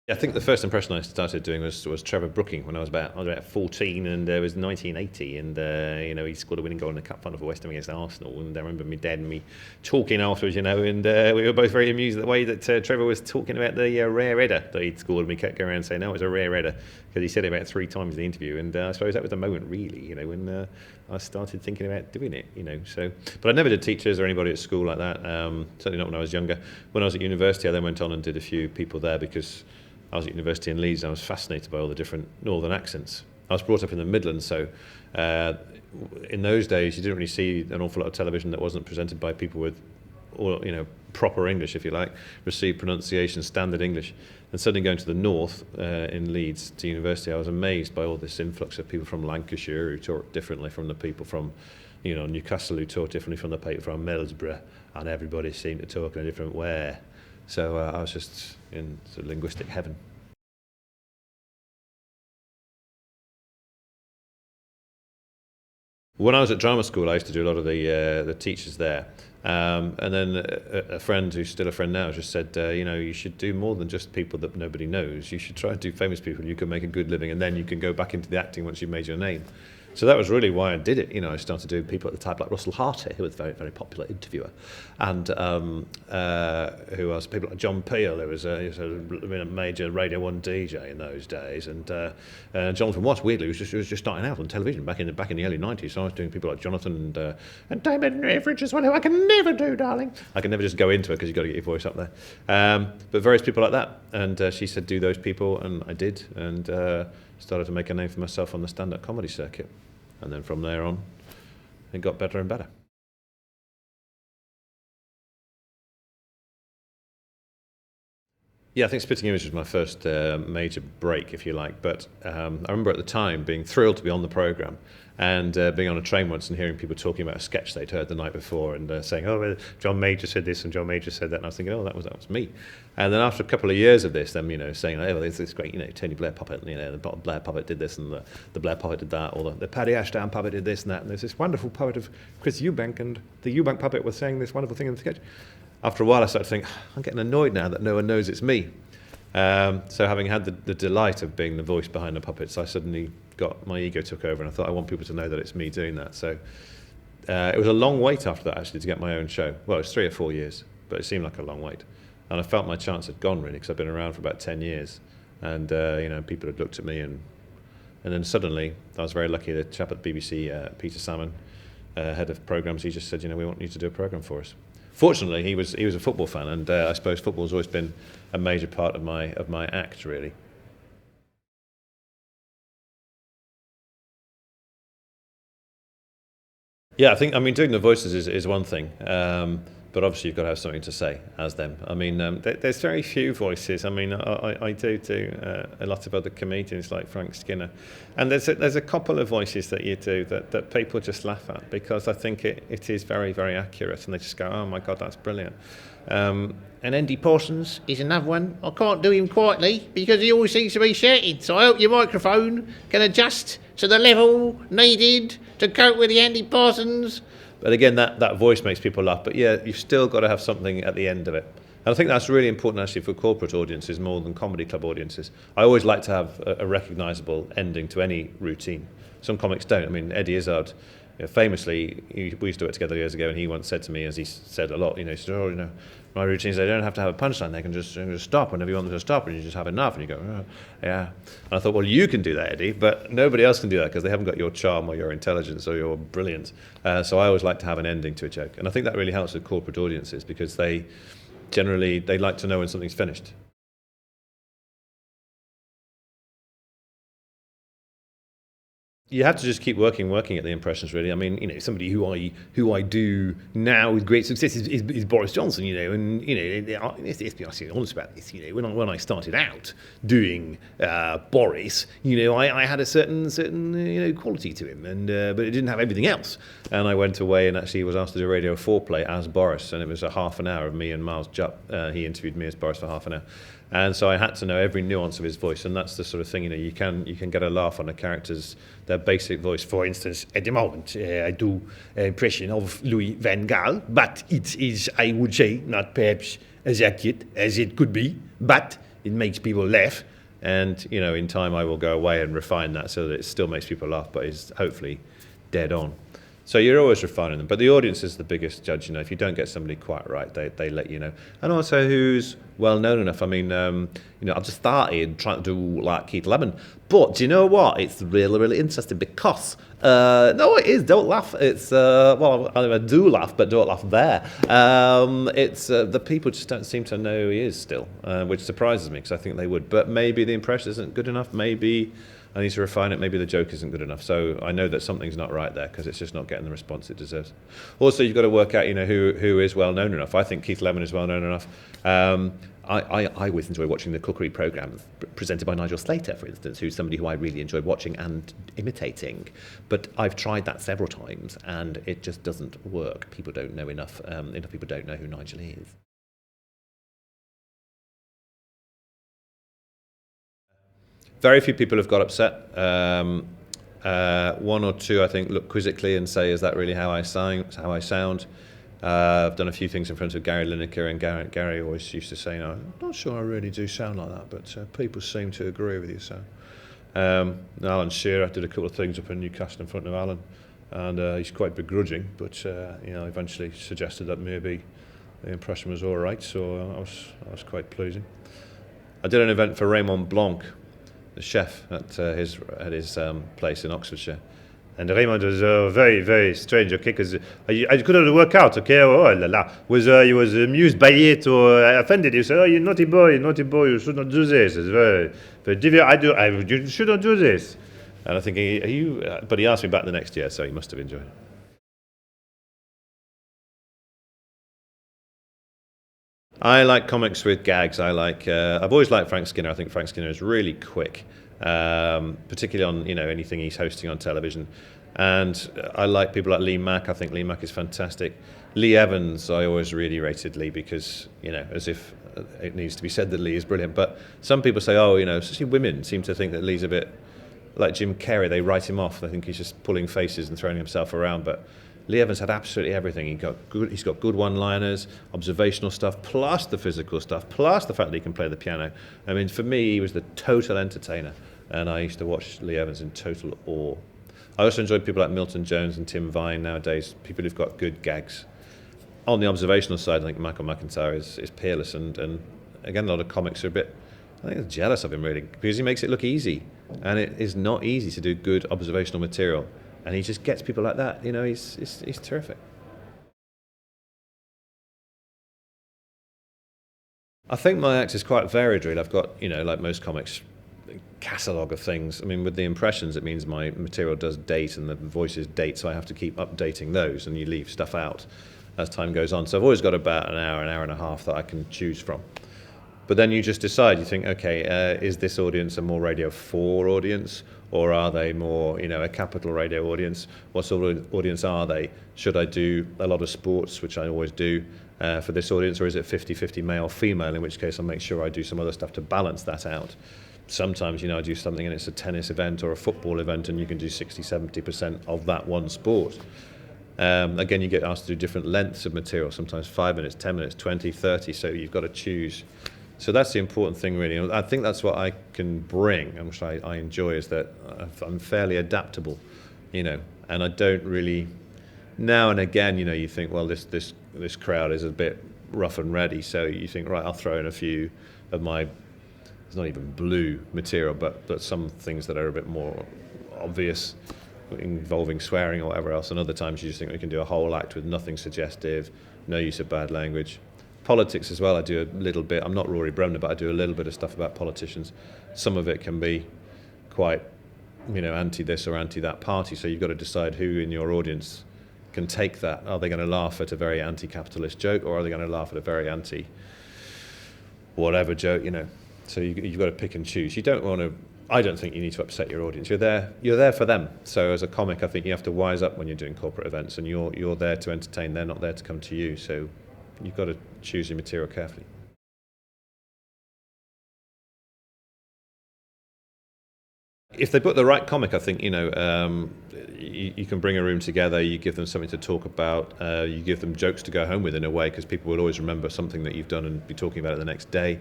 I think the first impression I started doing was Trevor Brooking when I was about 14, and it was 1980, and he scored a winning goal in the cup final for West Ham against Arsenal, and I remember my dad and me talking afterwards, and we were both very amused at the way that Trevor was talking about the rare header that he'd scored, and we kept going around saying, no, it was a rare header, because he said it about 3 times in the interview, and I suppose that was the moment really, when I started thinking about doing it, so. But I never did teachers or anybody at school like that, certainly not when I was younger. When I was at university, I then went on and did a few people there, because I was at university in Leeds and I was fascinated by all the different northern accents. I was brought up in the Midlands, so in those days you didn't really see an awful lot of television that wasn't presented by people with proper English, if you like, received pronunciation, standard English. And suddenly going to the north in Leeds to university, I was amazed by all this influx of people from Lancashire who talk differently from the people from Newcastle, who talk differently from the people from Middlesbrough, and everybody seemed to talk in a different way. So I was just in sort of linguistic heaven. When I was at drama school, I used to do a lot of the teachers there. And then a friend who's still a friend now just said, you should do more than just people that nobody knows. You should try and do famous people. You can make a good living, and then you can go back into the acting once you've made your name. So that was really why I did it. I started doing people at the time like Russell Harty, who was a very, very popular interviewer, and who else? People like John Peel, who was a major Radio 1 DJ in those days, and Jonathan Watts, weirdly, was just starting out on television back in the early 90s. So I was doing people like Jonathan and David Average as well, who I can never do, darling. I can never just go into it because you've got to get your voice up there. But various people like that, and she said do those people, and I did, and started to make a name for myself on the stand-up comedy circuit. And then from there on, it got better and better. Yeah, I think Spitting Image was my first major break, if you like. But I remember at the time being thrilled to be on the programme and being on a train once and hearing people talking about a sketch they'd heard the night before and saying, oh, well, John Major said this and John Major said that. And I was thinking, oh, that was me. And then after a couple of years of this, them, saying, oh, well, there's this great, Tony Blair puppet, the Blair puppet did this and the Blair puppet did that, or the Paddy Ashdown puppet did this and that. And there's this wonderful puppet of Chris Eubank, and the Eubank puppet was saying this wonderful thing in the sketch. After a while, I started to think, I'm getting annoyed now that no one knows it's me. So having had the delight of being the voice behind the puppets, I suddenly my ego took over, and I thought I want people to know that it's me doing that. So it was a long wait after that, actually, to get my own show. Well, it was 3 or 4 years, but it seemed like a long wait. And I felt my chance had gone, really, because I've been around for about 10 years. And, people had looked at me, and then suddenly, I was very lucky, the chap at the BBC, Peter Salmon, head of programmes, he just said, we want you to do a programme for us. Fortunately, he was a football fan, and I suppose football's always been a major part of my act, really. Yeah, doing the voices is one thing, but obviously you've got to have something to say as them. There's very few voices. I do a lot of other comedians like Frank Skinner, and there's a couple of voices that you do that people just laugh at, because I think it is very, very accurate, and they just go, oh my God, that's brilliant. And Andy Parsons is another one. I can't do him quietly because he always seems to be shouting, so I hope your microphone can adjust to the level needed to cope with the Andy Parsons. But again, that voice makes people laugh. But yeah, you've still got to have something at the end of it. And I think that's really important, actually, for corporate audiences more than comedy club audiences. I always like to have a recognisable ending to any routine. Some comics don't. Eddie Izzard, famously, we used to work together years ago, and he once said to me, as he said a lot, he said, my routines, they don't have to have a punchline, they can just stop whenever you want them to stop, and you just have enough, and you go, oh, yeah. And I thought, well, you can do that, Eddie, but nobody else can do that because they haven't got your charm or your intelligence or your brilliance. So I always like to have an ending to a joke, and I think that really helps with corporate audiences, because they like to know when something's finished. You have to just keep working at the impressions, really. Somebody who I do now with great success is Boris Johnson, and let's be honest about this. When I started out doing Boris, I had a certain quality to him, and but it didn't have everything else. And I went away and actually was asked to do a Radio 4 play as Boris, and it was a half an hour of me and Miles Jupp. He interviewed me as Boris for half an hour. And so I had to know every nuance of his voice, and that's the sort of thing, you can get a laugh on a character's their basic voice. For instance, at the moment, I do an impression of Louis van Gaal, but it is, I would say, not perhaps as accurate as it could be, but it makes people laugh. And, you know, in time I will go away and refine that so that it still makes people laugh, but is hopefully dead on. So you're always refining them. But the audience is the biggest judge, you know. If you don't get somebody quite right, they let you know. And also who's well known enough. I mean, you know, I've just started trying to do like Keith Lemon. But do you know what? It's really, really interesting because, no, it is, don't laugh. It's, well, I do laugh, but don't laugh there. It's, the people just don't seem to know who he is still, which surprises me because I think they would. But maybe the impression isn't good enough. Maybe I need to refine it. Maybe the joke isn't good enough. So I know that something's not right there because it's just not getting the response it deserves. Also, you've got to work out, you know, who is well known enough. I think Keith Lemon is well known enough. I always enjoy watching the cookery programme presented by Nigel Slater, for instance, who's somebody who I really enjoy watching and imitating. But I've tried that several times and it just doesn't work. People don't know enough. Enough people don't know who Nigel is. Very few people have got upset. One or two, I think, look quizzically and say, "Is that really how I sound?" I've done a few things in front of Gary Lineker, and Gary always used to say, "No, I'm not sure I really do sound like that, but people seem to agree with you." So, Alan Shearer, I did a couple of things up in Newcastle in front of Alan, and he's quite begrudging, but you know, eventually suggested that maybe the impression was all right. So I was quite pleasing. I did an event for Raymond Blanc, the chef at his place in Oxfordshire. And Raymond was very, very strange, okay, because I couldn't work out, okay, oh la la. He was amused by it or offended. He said, "Oh, you naughty boy, you should not do this. It's very, very difficult. You shouldn't do this." And I'm thinking, are you? But he asked me back the next year, so he must have enjoyed it. I like comics with gags. I've always liked Frank Skinner. I think Frank Skinner is really quick, particularly on, you know, anything he's hosting on television. And I like people like Lee Mack. I think Lee Mack is fantastic. Lee Evans, I always really rated Lee because, you know, as if it needs to be said that Lee is brilliant. But some people say, oh, you know, especially women seem to think that Lee's a bit like Jim Carrey. They write him off. They think he's just pulling faces and throwing himself around. But Lee Evans had absolutely everything. He's got good one-liners, observational stuff, plus the physical stuff, plus the fact that he can play the piano. I mean, for me, he was the total entertainer, and I used to watch Lee Evans in total awe. I also enjoyed people like Milton Jones and Tim Vine nowadays, people who've got good gags. On the observational side, I think Michael McIntyre is peerless, and again, a lot of comics are a bit, I think, jealous of him really, because he makes it look easy, and it is not easy to do good observational material. And he just gets people like that. You know, he's terrific. I think my act is quite varied, really. I've got, you know, like most comics, a catalogue of things. I mean, with the impressions, it means my material does date and the voices date, so I have to keep updating those, and you leave stuff out as time goes on. So I've always got about an hour and a half that I can choose from. But then you just decide, you think, okay, is this audience a more Radio 4 audience, or are they more, you know, a capital radio audience? What sort of audience are they? Should I do a lot of sports, which I always do, for this audience, or is it 50-50 male-female, in which case I'll make sure I do some other stuff to balance that out. Sometimes, you know, I do something and it's a tennis event or a football event, and you can do 60-70% of that one sport. Again, you get asked to do different lengths of material, sometimes 5 minutes, 10 minutes, 20, 30, so you've got to choose. So that's the important thing, really. I think that's what I can bring, and which I enjoy, is that I'm fairly adaptable, you know, and I don't really. Now and again, you know, you think, well, this crowd is a bit rough and ready, so you think, right, I'll throw in a few of my. It's not even blue material, but some things that are a bit more obvious, involving swearing or whatever else. And other times you just think we can do a whole act with nothing suggestive, no use of bad language. Politics as well, I do a little bit. I'm not Rory Bremner, but I do a little bit of stuff about politicians. Some of it can be quite, you know, anti this or anti that party, so you've got to decide who in your audience can take that. Are they going to laugh at a very anti-capitalist joke, or are they going to laugh at a very anti-whatever joke, you know? So you've got to pick and choose. You don't want to. I don't think you need to upset your audience. You're there for them. So as a comic, I think you have to wise up when you're doing corporate events, and you're there to entertain. They're not there to come to you. So you've got to choose your material carefully. If they put the right comic, I think, you know, you can bring a room together, you give them something to talk about, you give them jokes to go home with in a way, because people will always remember something that you've done and be talking about it the next day.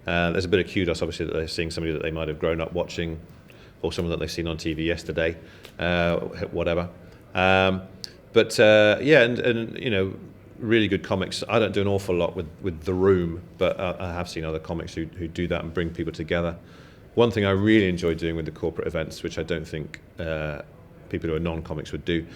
There's a bit of kudos, obviously, that they're seeing somebody that they might have grown up watching, or someone that they've seen on TV yesterday, whatever. Yeah, and you know, really good comics. I don't do an awful lot with The Room, but I have seen other comics who do that and bring people together. One thing I really enjoy doing with the corporate events, which I don't think people who are non-comics would do,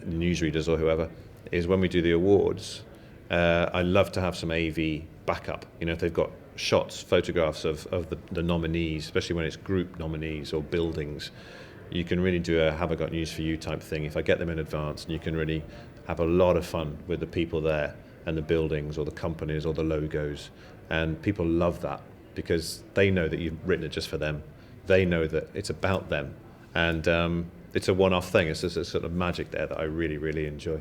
newsreaders or whoever, is when we do the awards, I love to have some AV backup. You know, if they've got shots, photographs of the nominees, especially when it's group nominees or buildings, you can really do a have I got news for you type thing if I get them in advance, and you can really have a lot of fun with the people there and the buildings or the companies or the logos, and people love that because they know that you've written it just for them. They know that it's about them, and it's a one-off thing. It's just a sort of magic there that I really, really enjoy.